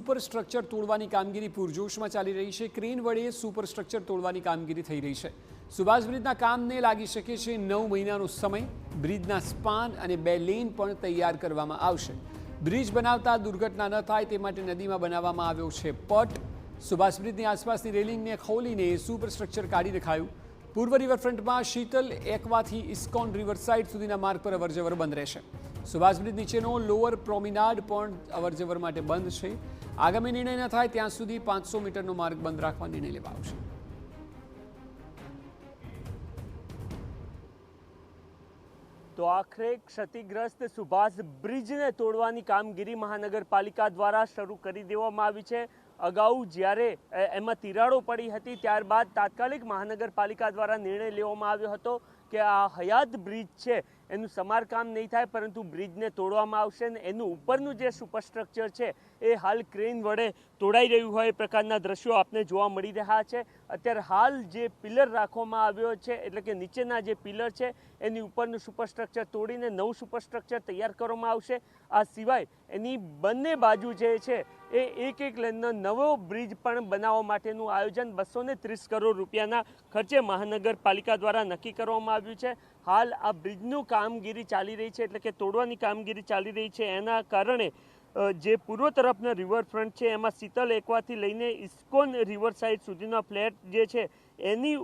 Superstructure તોડવાની કામગીરી પૂરજોશમાં ચાલી રહી છે। ક્રેન વડે સુપરસ્ટ્રક્ચર તોડવાની કામગીરી થઈ રહી છે। સુભાષ બ્રિજના કામને લાગી શકે છે 9 મહિનાનો સમય। બ્રિજના સ્પાન અને 2 લેન પણ તૈયાર કરવામાં આવશે। બ્રિજ બનાવતા દુર્ઘટના ન થાય તે માટે નદીમાં બનાવવામાં આવ્યો છે પટ। સુભાષ બ્રિજની આસપાસની રેલિંગને ખોલીને સુપરસ્ટ્રક્ચર કાઢી નખાયું। પૂર્વ રિવરફ્રન્ટમાં શીતલ એકવાથી ઇસ્કોન રિવરસાઇડ સુધીના માર્ગ પર અવરજવર બંધ રહેશે। સુભાષ બ્રિજ નીચેનો લોઅર પ્રોમિનાડ પણ અવરજવર માટે બંધ છે। આગામી નિર્ણય ન થાય ત્યાં સુધી 500 મીટરનો માર્ગ બંધ રાખવા નિર્ણય લેવાયો છે। તો આખરે ક્ષતિગ્રસ્ત સુભાષ બ્રિજને તોડવાની કામગીરી મહાનગરપાલિકા દ્વારા શરૂ કરી દેવામાં આવી છે। અગાઉ જ્યારે એમાં તિરાડો પડી હતી ત્યારબાદ તાત્કાલિક મહાનગરપાલિકા દ્વારા નિર્ણય લેવામાં આવ્યો હતો કે આ હયાત બ્રિજ છે એનું સમારકામ નહીં થાય, પરંતુ બ્રિજને તોડવામાં આવશે અને એનું ઉપરનું જે સુપરસ્ટ્રક્ચર છે એ હાલ ક્રેન વડે તોડાઈ રહ્યું હોય એ પ્રકારના દ્રશ્યો આપને જોવા મળી રહ્યા છે। અત્યારે હાલ જે પિલર રાખવામાં આવ્યો છે, એટલે કે નીચેના જે પિલર છે એની ઉપરનું સુપરસ્ટ્રક્ચર તોડીને નવું સુપરસ્ટ્રક્ચર તૈયાર કરવામાં આવશે। આ સિવાય એની બંને બાજુ જે છે એ એક લેનનો નવો બ્રિજ પણ બનાવવા માટેનું આયોજન 230 કરોડ રૂપિયાના ખર્ચે મહાનગરપાલિકા દ્વારા નક્કી કરવામાં આવ્યું છે। હાલ આ બ્રિજનું કામગીરી ચાલી રહી છે, એટલે કે તોડવાની કામગીરી ચાલી રહી છે। એના કારણે જે પૂર્વ તરફનો રિવરફ્રન્ટ છે એમાં શીતલ એકવાથી લઈને ઇસ્કોન રિવરસાઇડ સુધીનો ફ્લેટ જે છે એની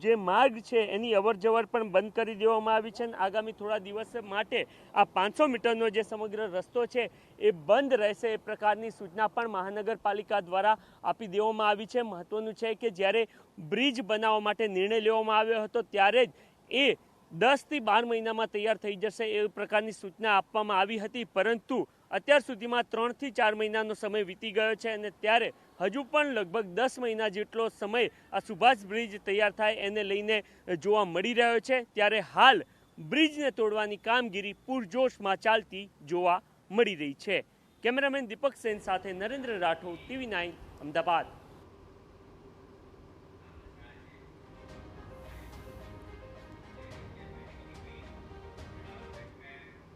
જે માર્ગ છે એની અવરજવર પણ બંધ કરી દેવામાં આવી છે। આગામી થોડા દિવસ માટે આ 500 મીટરનો જે સમગ્ર રસ્તો છે એ બંધ રહેશે એ પ્રકારની સૂચના પણ મહાનગરપાલિકા દ્વારા આપી દેવામાં આવી છે। મહત્વનું છે કે જ્યારે બ્રિજ બનાવવા માટે નિર્ણય લેવામાં આવ્યો હતો ત્યારે જ એ 10 થી 12 મહિનામાં તૈયાર થઈ જશે એ પ્રકારની સૂચના આપવામાં આવી હતી, પરંતુ અત્યાર સુધીમાં 3 થી 4 મહિનાનો સમય વીતી ગયો છે અને ત્યારે હજુ પણ લગભગ 10 મહિના જેટલો સમય આ સુભાષ બ્રિજ તૈયાર થાય એને લઈને જોવા મળી રહ્યો છે। ત્યારે હાલ બ્રિજને તોડવાની કામગીરી પૂરજોશમાં ચાલતી જોવા મળી રહી છે। કેમેરામેન દીપક સેન સાથે નરેન્દ્ર રાઠોડ, TV9 અમદાવાદ।